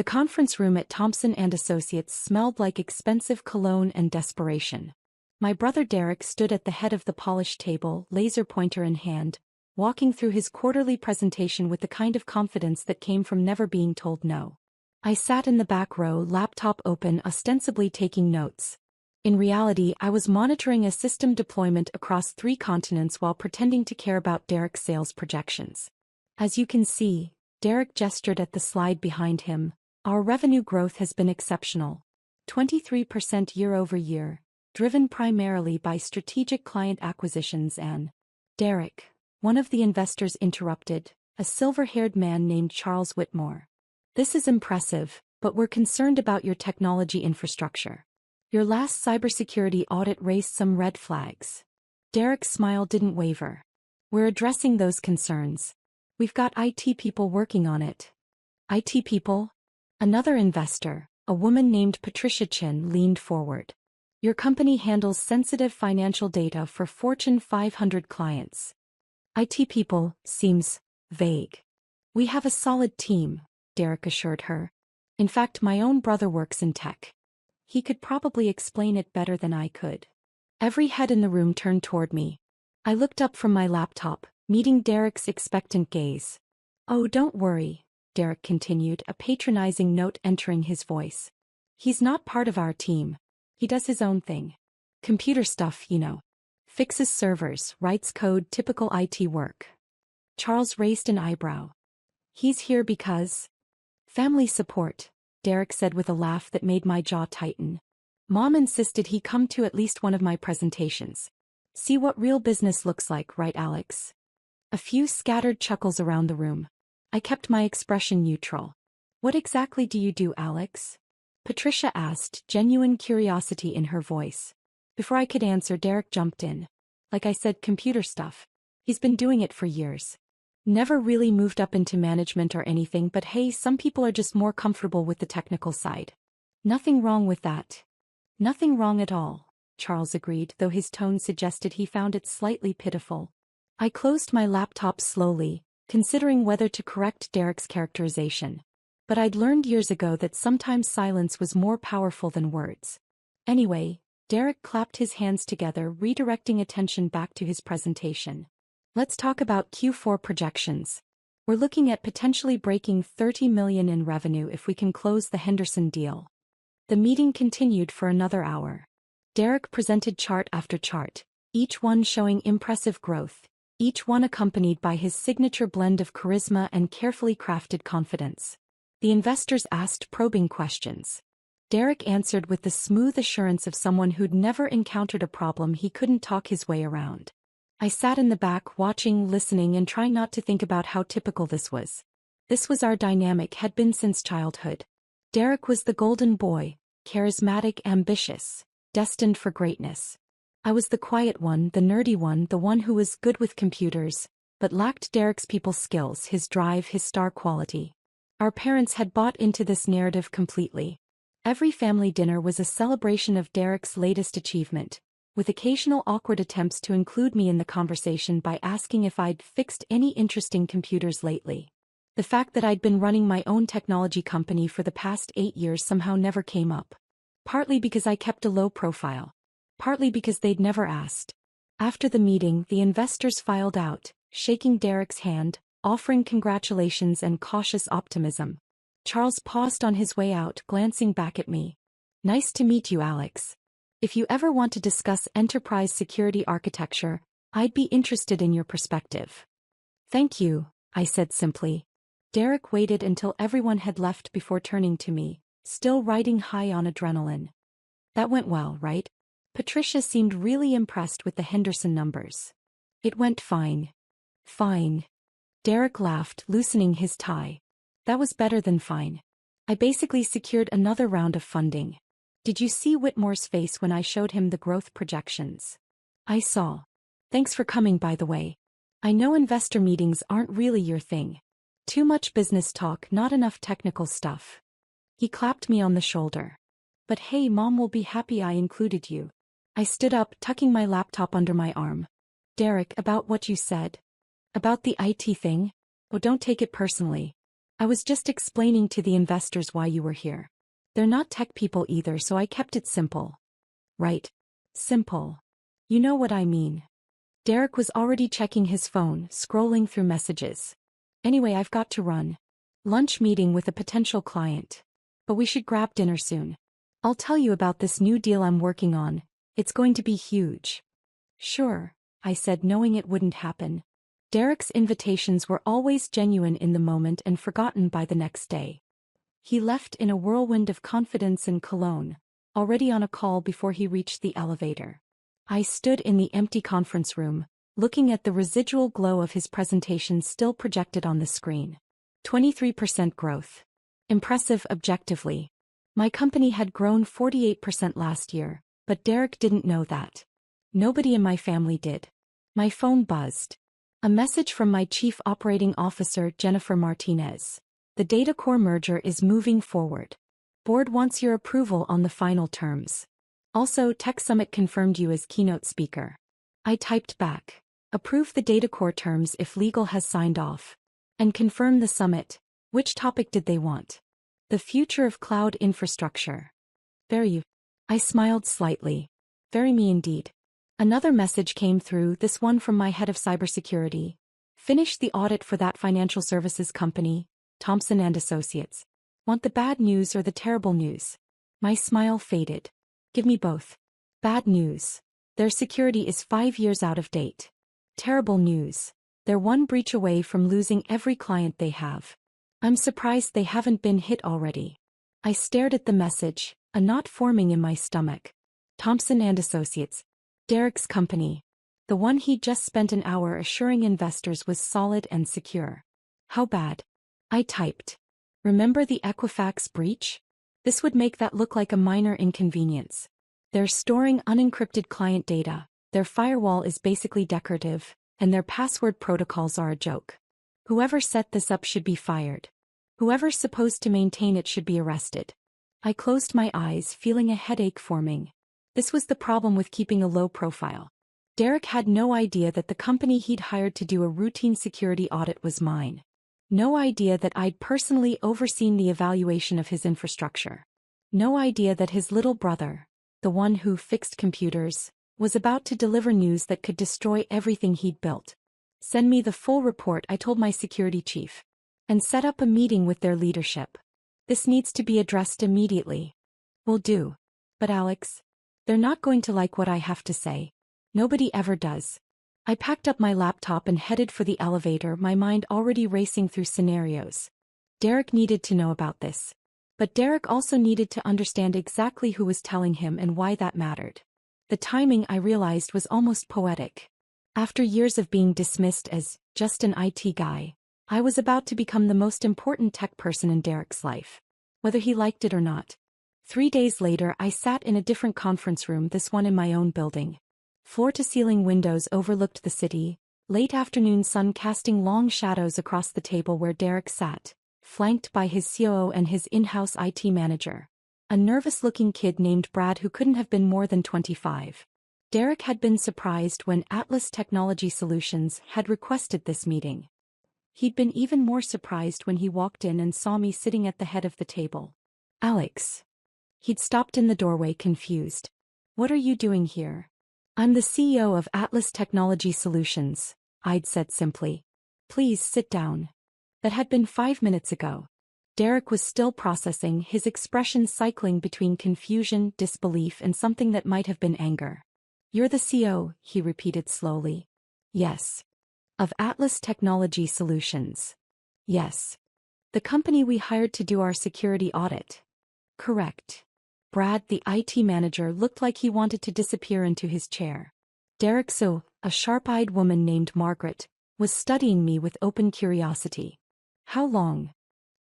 The conference room at Thompson & Associates smelled like expensive cologne and desperation. My brother Derek stood at the head of the polished table, laser pointer in hand, walking through his quarterly presentation with the kind of confidence that came from never being told no. I sat in the back row, laptop open, ostensibly taking notes. In reality, I was monitoring a system deployment across 3 continents while pretending to care about Derek's sales projections. As you can see, Derek gestured at the slide behind him, our revenue growth has been exceptional. 23% year-over-year, driven primarily by strategic client acquisitions and... Derek, one of the investors interrupted, a silver-haired man named Charles Whitmore. This is impressive, but we're concerned about your technology infrastructure. Your last cybersecurity audit raised some red flags. Derek's smile didn't waver. We're addressing those concerns. We've got IT people working on it. IT people? Another investor, a woman named Patricia Chin, leaned forward. Your company handles sensitive financial data for Fortune 500 clients. IT people seems vague. We have a solid team, Derek assured her. In fact, my own brother works in tech. He could probably explain it better than I could. Every head in the room turned toward me. I looked up from my laptop, meeting Derek's expectant gaze. Oh, don't worry, Derek continued, a patronizing note entering his voice. He's not part of our team. He does his own thing. Computer stuff, you know. Fixes servers, writes code, typical IT work. Charles raised an eyebrow. He's here because... Family support, Derek said with a laugh that made my jaw tighten. Mom insisted he come to at least one of my presentations. See what real business looks like, right, Alex? A few scattered chuckles around the room. I kept my expression neutral. What exactly do you do, Alex? Patricia asked, genuine curiosity in her voice. Before I could answer, Derek jumped in. Like I said, computer stuff. He's been doing it for years. Never really moved up into management or anything, but hey, some people are just more comfortable with the technical side. Nothing wrong with that. Nothing wrong at all, Charles agreed, though his tone suggested he found it slightly pitiful. I closed my laptop slowly, considering whether to correct Derek's characterization. But I'd learned years ago that sometimes silence was more powerful than words. Anyway, Derek clapped his hands together, redirecting attention back to his presentation. Let's talk about Q4 projections. We're looking at potentially breaking $30 million in revenue if we can close the Henderson deal. The meeting continued for another hour. Derek presented chart after chart, each one showing impressive growth, each one accompanied by his signature blend of charisma and carefully crafted confidence. The investors asked probing questions. Derek answered with the smooth assurance of someone who'd never encountered a problem he couldn't talk his way around. I sat in the back, watching, listening, and trying not to think about how typical this was. This was our dynamic, had been since childhood. Derek was the golden boy, charismatic, ambitious, destined for greatness. I was the quiet one, the nerdy one, the one who was good with computers, but lacked Derek's people skills, his drive, his star quality. Our parents had bought into this narrative completely. Every family dinner was a celebration of Derek's latest achievement, with occasional awkward attempts to include me in the conversation by asking if I'd fixed any interesting computers lately. The fact that I'd been running my own technology company for the past 8 years somehow never came up. Partly because I kept a low profile. Partly because they'd never asked. After the meeting, the investors filed out, shaking Derek's hand, offering congratulations and cautious optimism. Charles paused on his way out, glancing back at me. Nice to meet you, Alex. If you ever want to discuss enterprise security architecture, I'd be interested in your perspective. Thank you, I said simply. Derek waited until everyone had left before turning to me, still riding high on adrenaline. That went well, right? Patricia seemed really impressed with the Henderson numbers. It went fine. Fine. Derek laughed, loosening his tie. That was better than fine. I basically secured another round of funding. Did you see Whitmore's face when I showed him the growth projections? I saw. Thanks for coming, by the way. I know investor meetings aren't really your thing. Too much business talk, not enough technical stuff. He clapped me on the shoulder. But hey, Mom will be happy I included you. I stood up, tucking my laptop under my arm. Derek, about what you said. About the IT thing? Oh, don't take it personally. I was just explaining to the investors why you were here. They're not tech people either, so I kept it simple. Right. Simple. You know what I mean. Derek was already checking his phone, scrolling through messages. Anyway, I've got to run. Lunch meeting with a potential client. But we should grab dinner soon. I'll tell you about this new deal I'm working on. It's going to be huge. Sure, I said, knowing it wouldn't happen. Derek's invitations were always genuine in the moment and forgotten by the next day. He left in a whirlwind of confidence and cologne, already on a call before he reached the elevator. I stood in the empty conference room, looking at the residual glow of his presentation still projected on the screen. 23% growth. Impressive objectively. My company had grown 48% last year, but Derek didn't know that. Nobody in my family did. My phone buzzed. A message from my Chief Operating Officer, Jennifer Martinez. The data core merger is moving forward. Board wants your approval on the final terms. Also, Tech Summit confirmed you as keynote speaker. I typed back. Approve the data core terms if legal has signed off. And confirm the summit. Which topic did they want? The future of cloud infrastructure. Very you. I smiled slightly. Very me indeed. Another message came through, this one from my head of cybersecurity. Finished the audit for that financial services company, Thompson and Associates. Want the bad news or the terrible news? My smile faded. Give me both. Bad news. Their security is 5 years out of date. Terrible news. They're one breach away from losing every client they have. I'm surprised they haven't been hit already. I stared at the message, a knot forming in my stomach. Thompson and Associates. Derek's company. The one he'd just spent an hour assuring investors was solid and secure. How bad? I typed. Remember the Equifax breach? This would make that look like a minor inconvenience. They're storing unencrypted client data, their firewall is basically decorative, and their password protocols are a joke. Whoever set this up should be fired. Whoever's supposed to maintain it should be arrested. I closed my eyes, feeling a headache forming. This was the problem with keeping a low profile. Derek had no idea that the company he'd hired to do a routine security audit was mine. No idea that I'd personally overseen the evaluation of his infrastructure. No idea that his little brother, the one who fixed computers, was about to deliver news that could destroy everything he'd built. Send me the full report, I told my security chief. And set up a meeting with their leadership. This needs to be addressed immediately. Will do. But Alex, they're not going to like what I have to say. Nobody ever does. I packed up my laptop and headed for the elevator, my mind already racing through scenarios. Derek needed to know about this. But Derek also needed to understand exactly who was telling him and why that mattered. The timing, I realized, was almost poetic. After years of being dismissed as just an IT guy, I was about to become the most important tech person in Derek's life. Whether he liked it or not. 3 days later, I sat in a different conference room, this one in my own building. Floor-to-ceiling windows overlooked the city, late afternoon sun casting long shadows across the table where Derek sat, flanked by his COO and his in-house IT manager. A nervous-looking kid named Brad who couldn't have been more than 25. Derek had been surprised when Atlas Technology Solutions had requested this meeting. He'd been even more surprised when he walked in and saw me sitting at the head of the table. Alex. He'd stopped in the doorway, confused. What are you doing here? I'm the CEO of Atlas Technology Solutions, I'd said simply. Please sit down. That had been 5 minutes ago. Derek was still processing, his expression cycling between confusion, disbelief, and something that might have been anger. You're the CEO, he repeated slowly. Yes. Of Atlas Technology Solutions. Yes. The company we hired to do our security audit. Correct. Brad, the IT manager, looked like he wanted to disappear into his chair. Derek, so, a sharp-eyed woman named Margaret, was studying me with open curiosity. How long?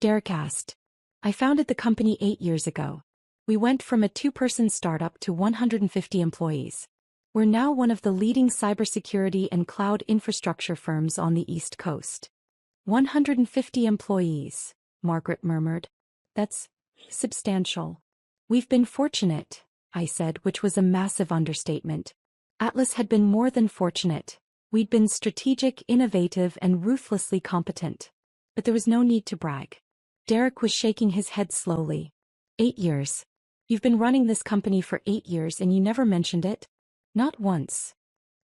Derek asked. I founded the company 8 years ago. We went from a 2-person startup to 150 employees. We're now one of the leading cybersecurity and cloud infrastructure firms on the East Coast. 150 employees, Margaret murmured. That's substantial. We've been fortunate, I said, which was a massive understatement. Atlas had been more than fortunate. We'd been strategic, innovative, and ruthlessly competent. But there was no need to brag. Derek was shaking his head slowly. 8 years. You've been running this company for 8 years and you never mentioned it? Not once.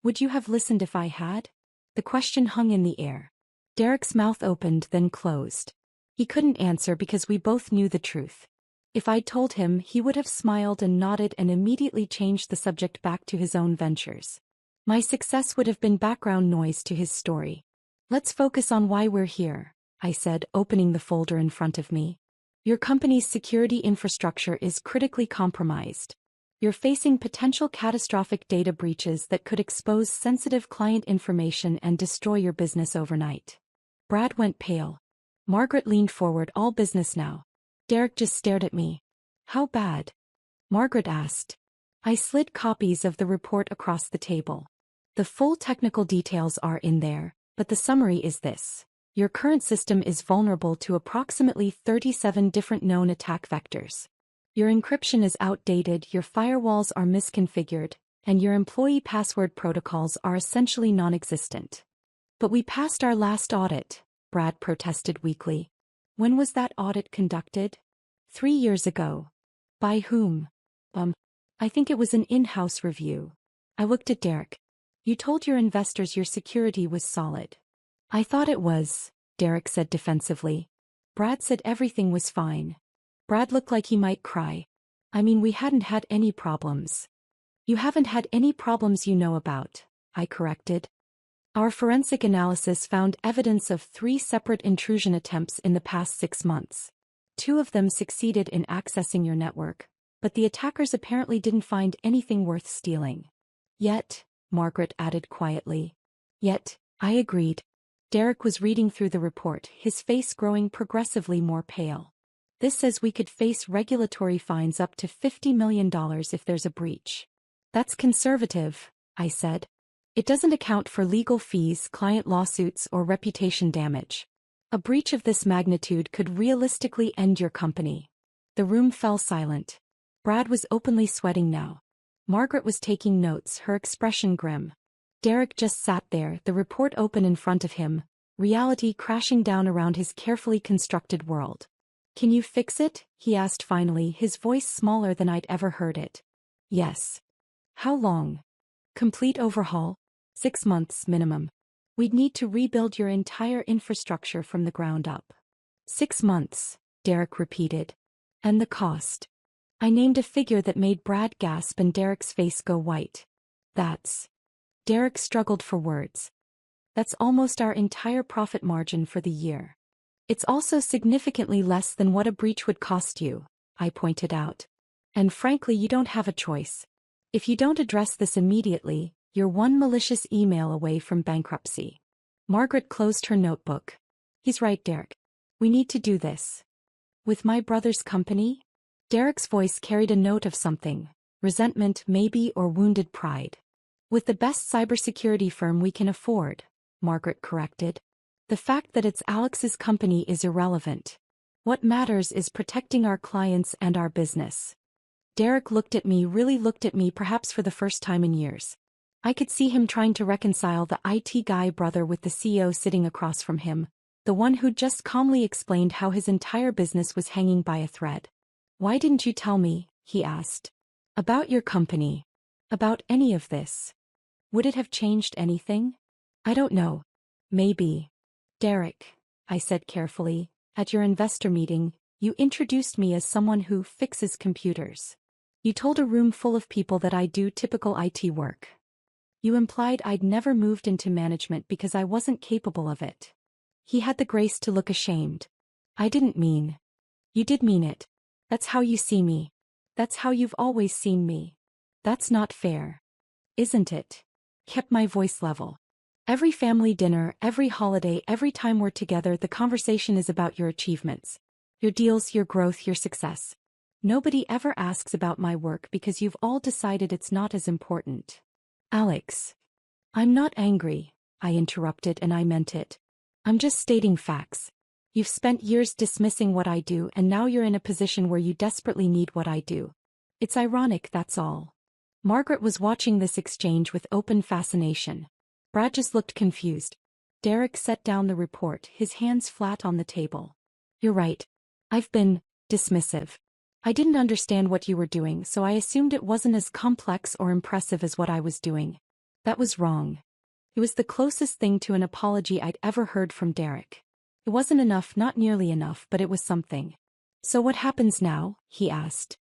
Would you have listened if I had? The question hung in the air. Derek's mouth opened then closed. He couldn't answer because we both knew the truth. If I'd told him, he would have smiled and nodded and immediately changed the subject back to his own ventures. My success would have been background noise to his story. Let's focus on why we're here, I said, opening the folder in front of me. Your company's security infrastructure is critically compromised. You're facing potential catastrophic data breaches that could expose sensitive client information and destroy your business overnight. Brad went pale. Margaret leaned forward. All business now. Derek just stared at me. How bad? Margaret asked. I slid copies of the report across the table. The full technical details are in there, but the summary is this. Your current system is vulnerable to approximately 37 different known attack vectors. Your encryption is outdated, your firewalls are misconfigured, and your employee password protocols are essentially non-existent. But we passed our last audit, Brad protested weakly. When was that audit conducted? 3 years ago. By whom? I think it was an in-house review. I looked at Derek. You told your investors your security was solid. I thought it was, Derek said defensively. Brad said everything was fine. Brad looked like he might cry. I mean, we hadn't had any problems. You haven't had any problems you know about, I corrected. Our forensic analysis found evidence of 3 separate intrusion attempts in the past 6 months. 2 of them succeeded in accessing your network, but the attackers apparently didn't find anything worth stealing. Yet, Margaret added quietly. Yet, I agreed. Derek was reading through the report, his face growing progressively more pale. This says we could face regulatory fines up to $50 million if there's a breach. That's conservative, I said. It doesn't account for legal fees, client lawsuits, or reputation damage. A breach of this magnitude could realistically end your company. The room fell silent. Brad was openly sweating now. Margaret was taking notes, her expression grim. Derek just sat there, the report open in front of him, reality crashing down around his carefully constructed world. Can you fix it? He asked finally, his voice smaller than I'd ever heard it. Yes. How long? Complete overhaul? 6 months minimum. We'd need to rebuild your entire infrastructure from the ground up. 6 months, Derek repeated. And the cost? I named a figure that made Brad gasp and Derek's face go white. That's... Derek struggled for words. That's almost our entire profit margin for the year. It's also significantly less than what a breach would cost you, I pointed out. And frankly, you don't have a choice. If you don't address this immediately, you're one malicious email away from bankruptcy. Margaret closed her notebook. He's right, Derek. We need to do this. With my brother's company? Derek's voice carried a note of something, resentment maybe, or wounded pride. With the best cybersecurity firm we can afford, Margaret corrected. The fact that it's Alex's company is irrelevant. What matters is protecting our clients and our business. Derek looked at me, really looked at me, perhaps for the first time in years. I could see him trying to reconcile the IT guy brother with the CEO sitting across from him, the one who'd just calmly explained how his entire business was hanging by a thread. Why didn't you tell me, he asked. About your company. About any of this. Would it have changed anything? I don't know. Maybe. Derek, I said carefully, at your investor meeting, you introduced me as someone who fixes computers. You told a room full of people that I do typical IT work. You implied I'd never moved into management because I wasn't capable of it. He had the grace to look ashamed. I didn't mean. You did mean it. That's how you see me. That's how you've always seen me. That's not fair. Isn't it? Kept my voice level. Every family dinner, every holiday, every time we're together, the conversation is about your achievements. Your deals, your growth, your success. Nobody ever asks about my work because you've all decided it's not as important. Alex. I'm not angry, I interrupted, and I meant it. I'm just stating facts. You've spent years dismissing what I do, and now you're in a position where you desperately need what I do. It's ironic, that's all. Margaret was watching this exchange with open fascination. Brad just looked confused. Derek set down the report, his hands flat on the table. You're right. I've been dismissive. I didn't understand what you were doing, so I assumed it wasn't as complex or impressive as what I was doing. That was wrong. It was the closest thing to an apology I'd ever heard from Derek. It wasn't enough, not nearly enough, but it was something. So what happens now? He asked.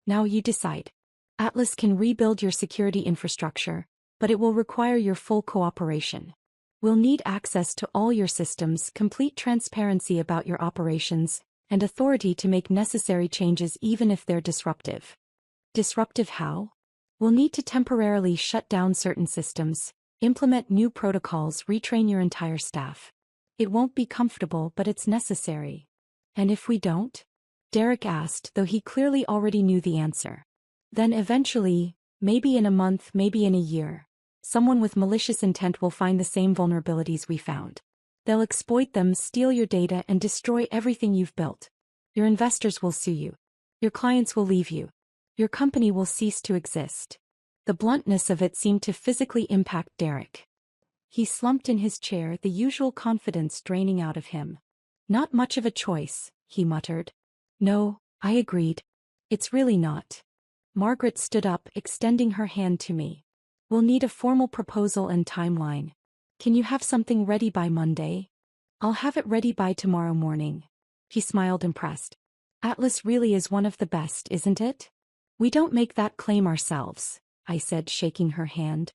Now you decide. Atlas can rebuild your security infrastructure, but it will require your full cooperation. We'll need access to all your systems, complete transparency about your operations, and authority to make necessary changes even if they're disruptive. Disruptive how? We'll need to temporarily shut down certain systems, implement new protocols, retrain your entire staff. It won't be comfortable, but it's necessary. And if we don't? Derek asked, though he clearly already knew the answer. Then eventually, maybe in a month, maybe in a year, someone with malicious intent will find the same vulnerabilities we found. They'll exploit them, steal your data, and destroy everything you've built. Your investors will sue you. Your clients will leave you. Your company will cease to exist. The bluntness of it seemed to physically impact Derek. He slumped in his chair, the usual confidence draining out of him. Not much of a choice, he muttered. No, I agreed. It's really not. Margaret stood up, extending her hand to me. We'll need a formal proposal and timeline. Can you have something ready by Monday? I'll have it ready by tomorrow morning. He smiled, impressed. Atlas really is one of the best, isn't it? We don't make that claim ourselves, I said, shaking her hand.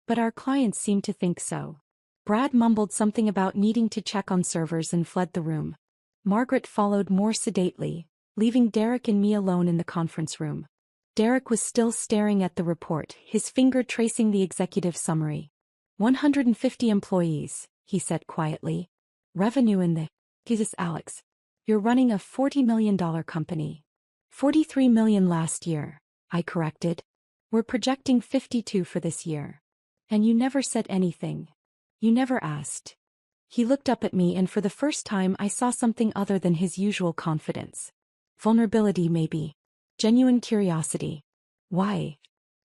But our clients seem to think so. Brad mumbled something about needing to check on servers and fled the room. Margaret followed more sedately, leaving Derek and me alone in the conference room. Derek was still staring at the report, his finger tracing the executive summary. 150 employees, he said quietly. Revenue in the... Jesus, Alex. You're running a $40 million company. 43 million last year, I corrected. We're projecting 52 for this year. And you never said anything. You never asked. He looked up at me, and for the first time I saw something other than his usual confidence. Vulnerability, maybe. Genuine curiosity. Why?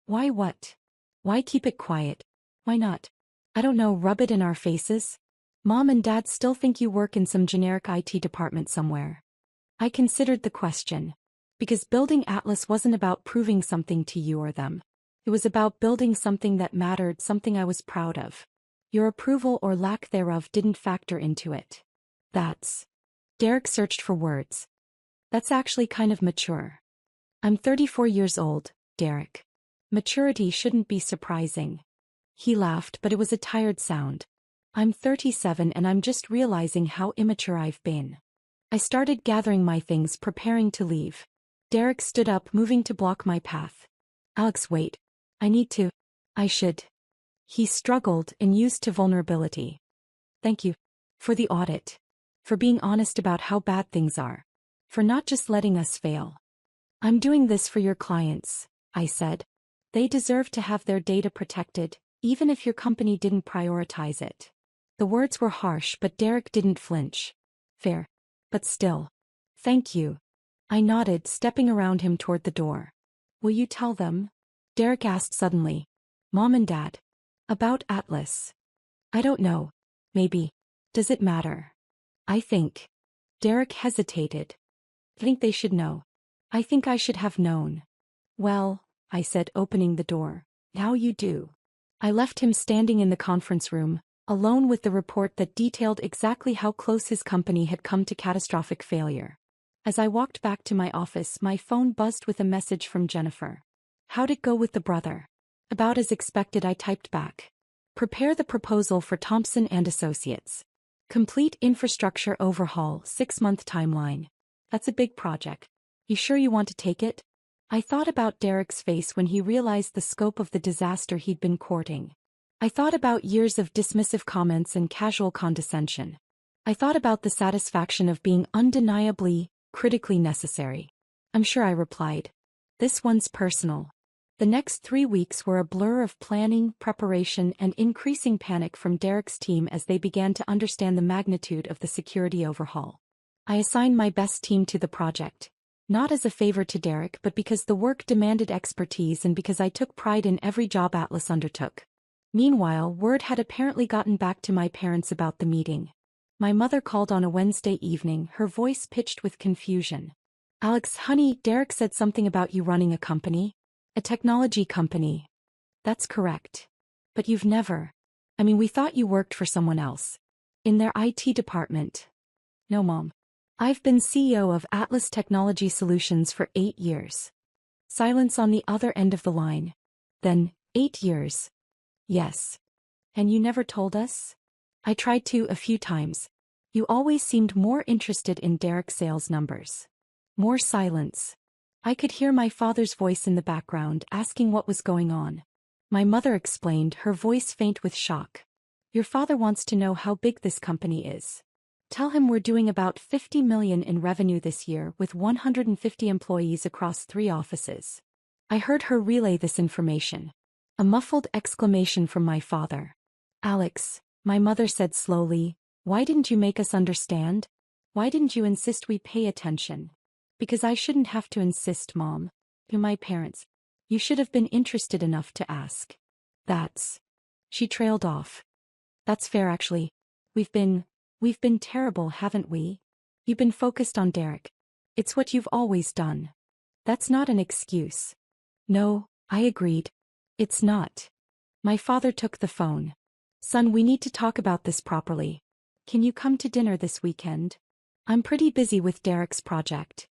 Why what? Why keep it quiet? Why not? I don't know, rub it in our faces? Mom and Dad still think you work in some generic IT department somewhere. I considered the question. Because building Atlas wasn't about proving something to you or them. It was about building something that mattered, something I was proud of. Your approval or lack thereof didn't factor into it. That's... Derek searched for words. That's actually kind of mature. I'm 34 years old, Derek. Maturity shouldn't be surprising. He laughed, but it was a tired sound. I'm 37 and I'm just realizing how immature I've been. I started gathering my things, preparing to leave. Derek stood up, moving to block my path. Alex, wait. I should. He struggled and used to vulnerability. Thank you. For the audit. For being honest about how bad things are. For not just letting us fail. I'm doing this for your clients, I said. They deserve to have their data protected, even if your company didn't prioritize it. The words were harsh, but Derek didn't flinch. Fair. But still. Thank you. I nodded, stepping around him toward the door. Will you tell them? Derek asked suddenly. Mom and Dad. About Atlas. I don't know. Maybe. Does it matter? I think. Derek hesitated. Think they should know. I think I should have known. Well, I said, opening the door. Now you do. I left him standing in the conference room, alone with the report that detailed exactly how close his company had come to catastrophic failure. As I walked back to my office, my phone buzzed with a message from Jennifer. How'd it go with the brother? About as expected, I typed back. Prepare the proposal for Thompson and Associates. Complete infrastructure overhaul, 6-month timeline. That's a big project. You sure you want to take it? I thought about Derek's face when he realized the scope of the disaster he'd been courting. I thought about years of dismissive comments and casual condescension. I thought about the satisfaction of being undeniably, critically necessary. I'm sure I replied. This one's personal. The next 3 weeks were a blur of planning, preparation, and increasing panic from Derek's team as they began to understand the magnitude of the security overhaul. I assigned my best team to the project. Not as a favor to Derek, but because the work demanded expertise and because I took pride in every job Atlas undertook. Meanwhile, word had apparently gotten back to my parents about the meeting. My mother called on a Wednesday evening, her voice pitched with confusion. Alex, honey, Derek said something about you running a company. A technology company. That's correct. But you've never. We thought you worked for someone else. In their IT department. No, Mom. I've been CEO of Atlas Technology Solutions for 8 years. Silence on the other end of the line. Then, 8 years. Yes. And you never told us? I tried to a few times. You always seemed more interested in Derek's sales numbers. More silence. I could hear my father's voice in the background asking what was going on. My mother explained, her voice faint with shock. Your father wants to know how big this company is. Tell him we're doing about 50 million in revenue this year with 150 employees across 3 offices. I heard her relay this information. A muffled exclamation from my father. Alex, my mother said slowly, why didn't you make us understand? Why didn't you insist we pay attention? Because I shouldn't have to insist, Mom. You're my parents. You should have been interested enough to ask. That's. She trailed off. That's fair, actually. We've been terrible, haven't we? You've been focused on Derek. It's what you've always done. That's not an excuse. No, I agreed. It's not. My father took the phone. Son, we need to talk about this properly. Can you come to dinner this weekend? I'm pretty busy with Derek's project.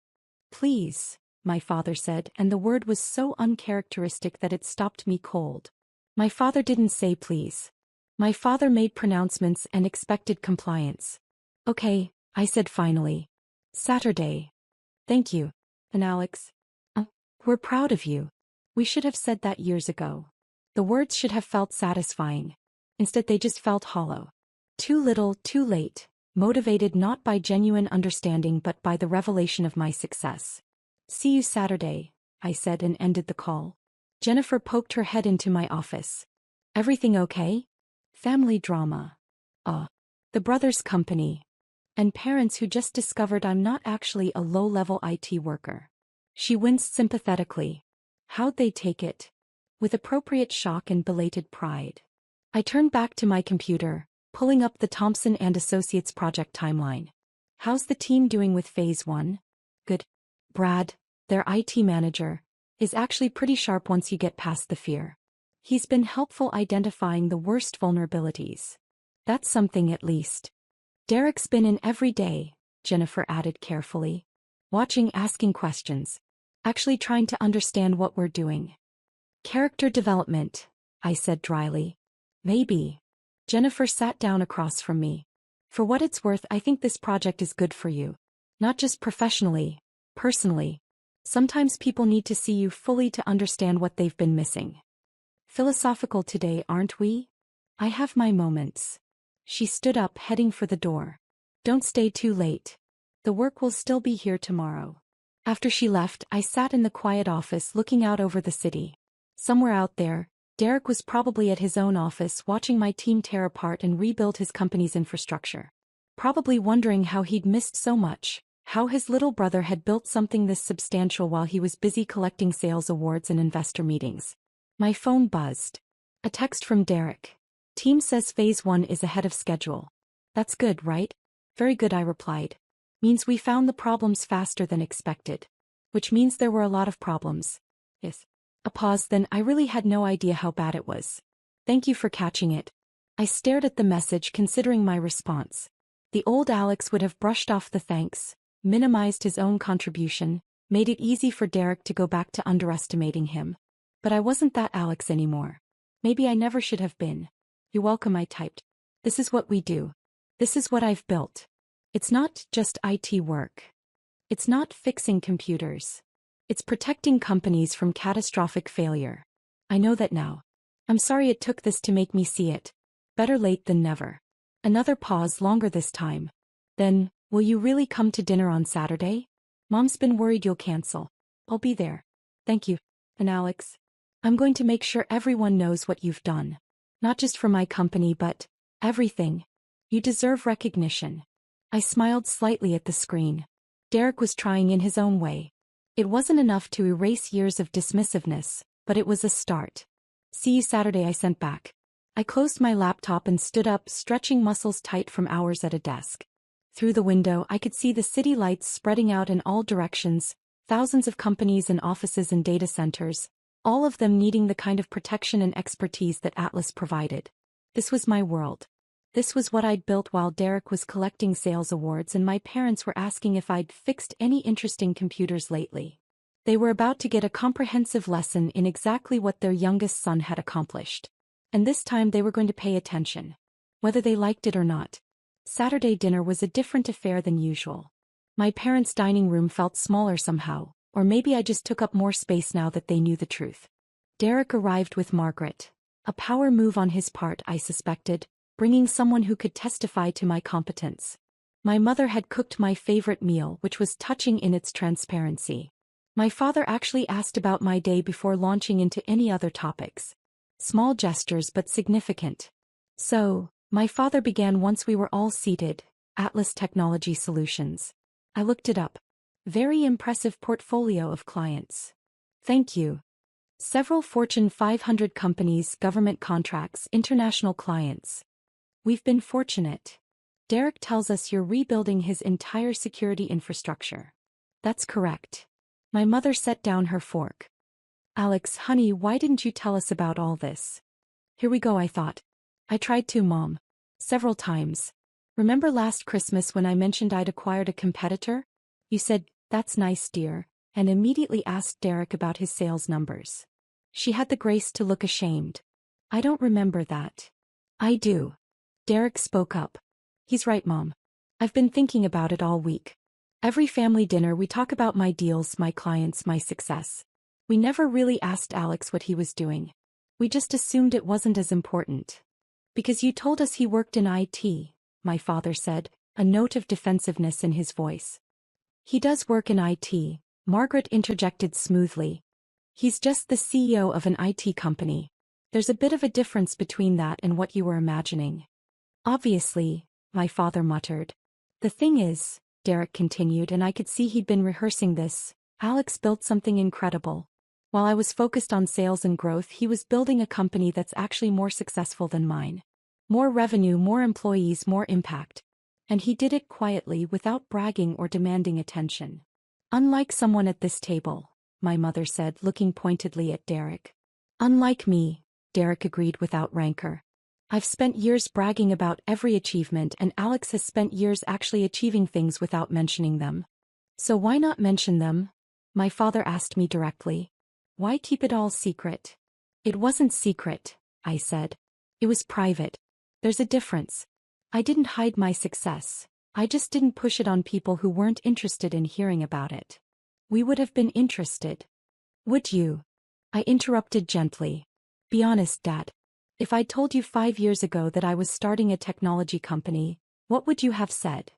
Please, my father said, and the word was so uncharacteristic that it stopped me cold. My father didn't say please. My father made pronouncements and expected compliance. Okay, I said finally. Saturday. Thank you. And Alex? We're proud of you. We should have said that years ago. The words should have felt satisfying. Instead they just felt hollow. Too little, too late, motivated not by genuine understanding but by the revelation of my success. See you Saturday, I said and ended the call. Jennifer poked her head into my office. Everything okay? Family drama. The brothers' company. And parents who just discovered I'm not actually a low-level IT worker. She winced sympathetically. How'd they take it? With appropriate shock and belated pride. I turned back to my computer, pulling up the Thompson and Associates project timeline. How's the team doing with Phase 1? Good. Brad, their IT manager, is actually pretty sharp once you get past the fear. He's been helpful identifying the worst vulnerabilities. That's something at least. Derek's been in every day, Jennifer added carefully. Watching, asking questions. Actually trying to understand what we're doing. Character development, I said dryly. Maybe. Jennifer sat down across from me. For what it's worth, I think this project is good for you. Not just professionally, personally. Sometimes people need to see you fully to understand what they've been missing. Philosophical today, aren't we? I have my moments. She stood up, heading for the door. Don't stay too late. The work will still be here tomorrow. After she left, I sat in the quiet office looking out over the city. Somewhere out there, Derek was probably at his own office watching my team tear apart and rebuild his company's infrastructure. Probably wondering how he'd missed so much, how his little brother had built something this substantial while he was busy collecting sales awards and investor meetings. My phone buzzed. A text from Derek. Team says Phase 1 is ahead of schedule. That's good, right? Very good, I replied. Means we found the problems faster than expected. Which means there were a lot of problems. Yes. A pause, then I really had no idea how bad it was. Thank you for catching it. I stared at the message, considering my response. The old Alex would have brushed off the thanks, minimized his own contribution, made it easy for Derek to go back to underestimating him. But I wasn't that Alex anymore. Maybe I never should have been. You're welcome, I typed. This is what we do. This is what I've built. It's not just IT work. It's not fixing computers. It's protecting companies from catastrophic failure. I know that now. I'm sorry it took this to make me see it. Better late than never. Another pause, longer this time. Then, will you really come to dinner on Saturday? Mom's been worried you'll cancel. I'll be there. Thank you. And Alex, I'm going to make sure everyone knows what you've done. Not just for my company, but everything. You deserve recognition. I smiled slightly at the screen. Derek was trying in his own way. It wasn't enough to erase years of dismissiveness, but it was a start. See you Saturday, I sent back. I closed my laptop and stood up, stretching muscles tight from hours at a desk. Through the window, I could see the city lights spreading out in all directions, thousands of companies and offices and data centers, all of them needing the kind of protection and expertise that Atlas provided. This was my world. This was what I'd built while Derek was collecting sales awards and my parents were asking if I'd fixed any interesting computers lately. They were about to get a comprehensive lesson in exactly what their youngest son had accomplished. And this time they were going to pay attention. Whether they liked it or not. Saturday dinner was a different affair than usual. My parents' dining room felt smaller somehow, or maybe I just took up more space now that they knew the truth. Derek arrived with Margaret. A power move on his part, I suspected, bringing someone who could testify to my competence. My mother had cooked my favorite meal, which was touching in its transparency. My father actually asked about my day before launching into any other topics. Small gestures but significant. So, my father began once we were all seated. Atlas Technology Solutions. I looked it up. Very impressive portfolio of clients. Thank you. Several Fortune 500 companies, government contracts, international clients. We've been fortunate. Derek tells us you're rebuilding his entire security infrastructure. That's correct. My mother set down her fork. Alex, honey, why didn't you tell us about all this? Here we go, I thought. I tried to, Mom. Several times. Remember last Christmas when I mentioned I'd acquired a competitor? You said, "That's nice, dear," and immediately asked Derek about his sales numbers. She had the grace to look ashamed. I don't remember that. I do. Derek spoke up. He's right, Mom. I've been thinking about it all week. Every family dinner we talk about my deals, my clients, my success. We never really asked Alex what he was doing. We just assumed it wasn't as important. Because you told us he worked in IT, my father said, a note of defensiveness in his voice. He does work in IT, Margaret interjected smoothly. He's just the CEO of an IT company. There's a bit of a difference between that and what you were imagining. Obviously, my father muttered. The thing is, Derek continued, and I could see he'd been rehearsing this, Alex built something incredible. While I was focused on sales and growth, he was building a company that's actually more successful than mine. More revenue, more employees, more impact. And he did it quietly, without bragging or demanding attention. Unlike someone at this table, my mother said, looking pointedly at Derek. Unlike me, Derek agreed without rancor. I've spent years bragging about every achievement, and Alex has spent years actually achieving things without mentioning them. So why not mention them? My father asked me directly. Why keep it all secret? It wasn't secret, I said. It was private. There's a difference. I didn't hide my success. I just didn't push it on people who weren't interested in hearing about it. We would have been interested. Would you? I interrupted gently. Be honest, Dad. If I'd told you 5 years ago that I was starting a technology company, what would you have said?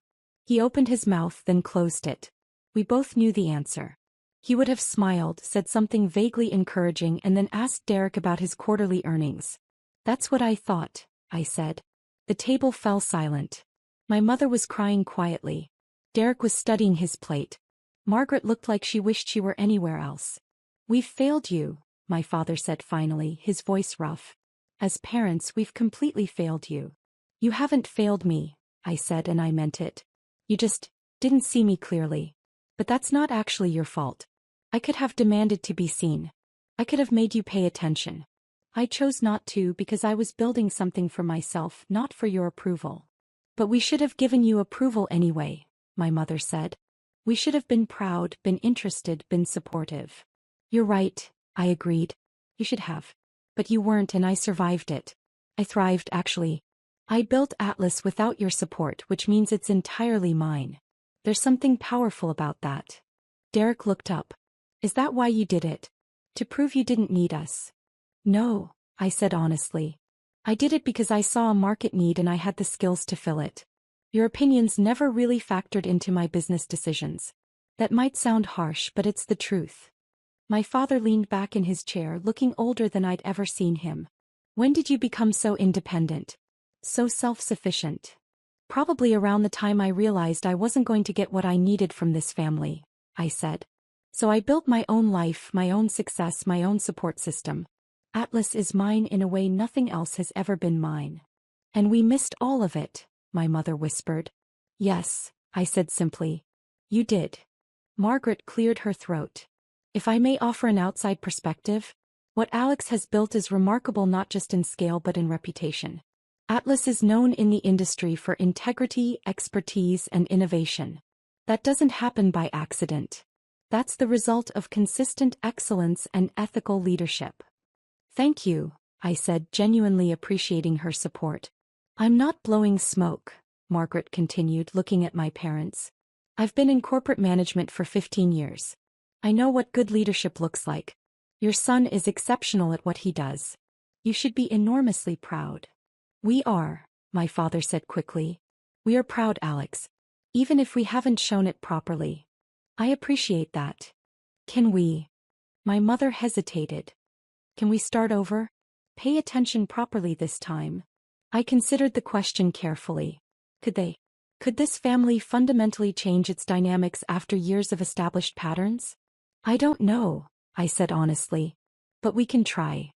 He opened his mouth, then closed it. We both knew the answer. He would have smiled, said something vaguely encouraging, and then asked Derek about his quarterly earnings. That's what I thought, I said. The table fell silent. My mother was crying quietly. Derek was studying his plate. Margaret looked like she wished she were anywhere else. We've failed you, my father said finally, his voice rough. As parents, we've completely failed you. You haven't failed me, I said, and I meant it. You just didn't see me clearly. But that's not actually your fault. I could have demanded to be seen. I could have made you pay attention. I chose not to because I was building something for myself, not for your approval. But we should have given you approval anyway, my mother said. We should have been proud, been interested, been supportive. You're right, I agreed. You should have. But you weren't, and I survived it. I thrived, actually. I built Atlas without your support, which means it's entirely mine. There's something powerful about that. Derek looked up. Is that why you did it? To prove you didn't need us? No, I said honestly. I did it because I saw a market need and I had the skills to fill it. Your opinions never really factored into my business decisions. That might sound harsh, but it's the truth. My father leaned back in his chair, looking older than I'd ever seen him. When did you become so independent? So self-sufficient? Probably around the time I realized I wasn't going to get what I needed from this family, I said. So I built my own life, my own success, my own support system. Atlas is mine in a way nothing else has ever been mine. And we missed all of it, my mother whispered. Yes, I said simply. You did. Margaret cleared her throat. If I may offer an outside perspective, what Alex has built is remarkable not just in scale but in reputation. Atlas is known in the industry for integrity, expertise, and innovation. That doesn't happen by accident. That's the result of consistent excellence and ethical leadership. Thank you, I said, genuinely appreciating her support. I'm not blowing smoke, Margaret continued, looking at my parents. I've been in corporate management for 15 years. I know what good leadership looks like. Your son is exceptional at what he does. You should be enormously proud. We are, my father said quickly. We are proud, Alex. Even if we haven't shown it properly. I appreciate that. Can we? My mother hesitated. Can we start over? Pay attention properly this time. I considered the question carefully. Could they? Could this family fundamentally change its dynamics after years of established patterns? I don't know, I said honestly. But we can try.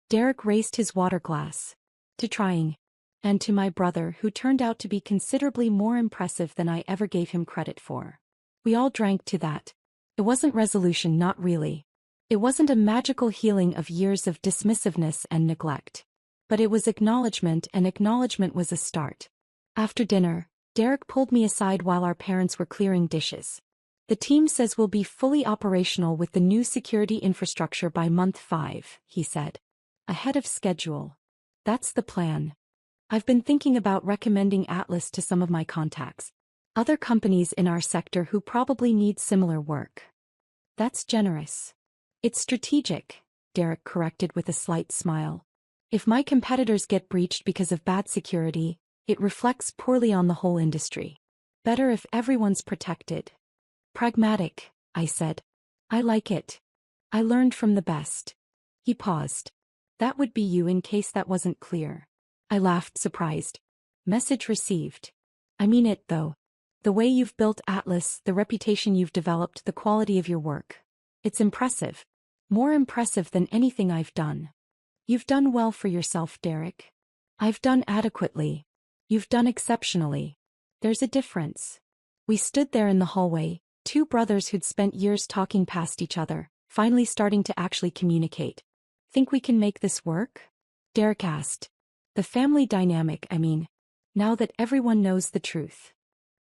Derek raised his water glass. To trying. And to my brother, who turned out to be considerably more impressive than I ever gave him credit for. We all drank to that. It wasn't resolution, not really. It wasn't a magical healing of years of dismissiveness and neglect. But it was acknowledgement, and acknowledgement was a start. After dinner, Derek pulled me aside while our parents were clearing dishes. The team says we'll be fully operational with the new security infrastructure by month 5, he said. Ahead of schedule. That's the plan. I've been thinking about recommending Atlas to some of my contacts. Other companies in our sector who probably need similar work. That's generous. It's strategic, Derek corrected with a slight smile. If my competitors get breached because of bad security, it reflects poorly on the whole industry. Better if everyone's protected. Pragmatic, I said. I like it. I learned from the best. He paused. That would be you in case that wasn't clear. I laughed, surprised. Message received. I mean it, though. The way you've built Atlas, the reputation you've developed, the quality of your work. It's impressive. More impressive than anything I've done. You've done well for yourself, Derek. I've done adequately. You've done exceptionally. There's a difference. We stood there in the hallway, two brothers who'd spent years talking past each other, finally starting to actually communicate. Think we can make this work? Derek asked. The family dynamic, I mean. Now that everyone knows the truth.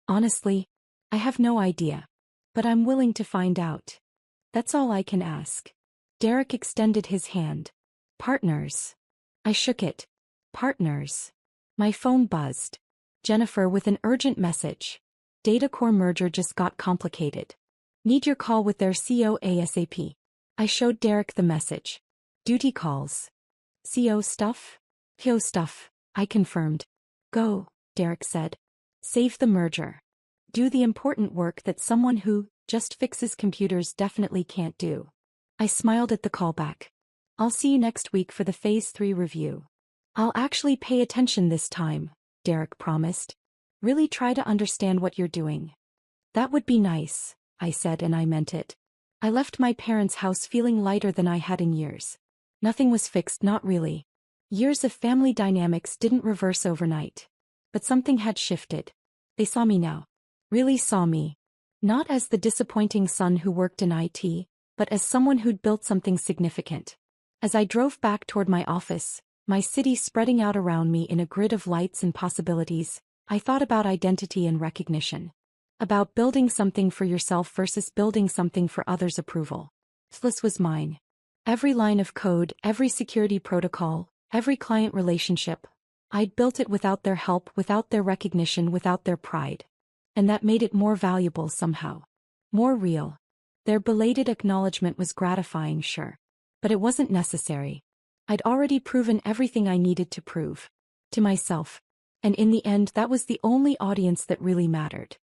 Honestly, I have no idea. But I'm willing to find out. That's all I can ask. Derek extended his hand. Partners. I shook it. Partners. My phone buzzed. Jennifer with an urgent message. Data core merger just got complicated. Need your call with their CO ASAP. I showed Derek the message. Duty calls. CO stuff? PO stuff, I confirmed. Go, Derek said. Save the merger. Do the important work that someone who just fixes computers definitely can't do. I smiled at the callback. I'll see you next week for the Phase 3 review. I'll actually pay attention this time, Derek promised. Really try to understand what you're doing. That would be nice, I said, and I meant it. I left my parents' house feeling lighter than I had in years. Nothing was fixed, not really. Years of family dynamics didn't reverse overnight. But something had shifted. They saw me now. Really saw me. Not as the disappointing son who worked in IT, but as someone who'd built something significant. As I drove back toward my office, my city spreading out around me in a grid of lights and possibilities, I thought about identity and recognition. About building something for yourself versus building something for others' approval. This was mine. Every line of code, every security protocol, every client relationship. I'd built it without their help, without their recognition, without their pride. And that made it more valuable somehow. More real. Their belated acknowledgement was gratifying, sure. But it wasn't necessary. I'd already proven everything I needed to prove. To myself. And in the end, that was the only audience that really mattered.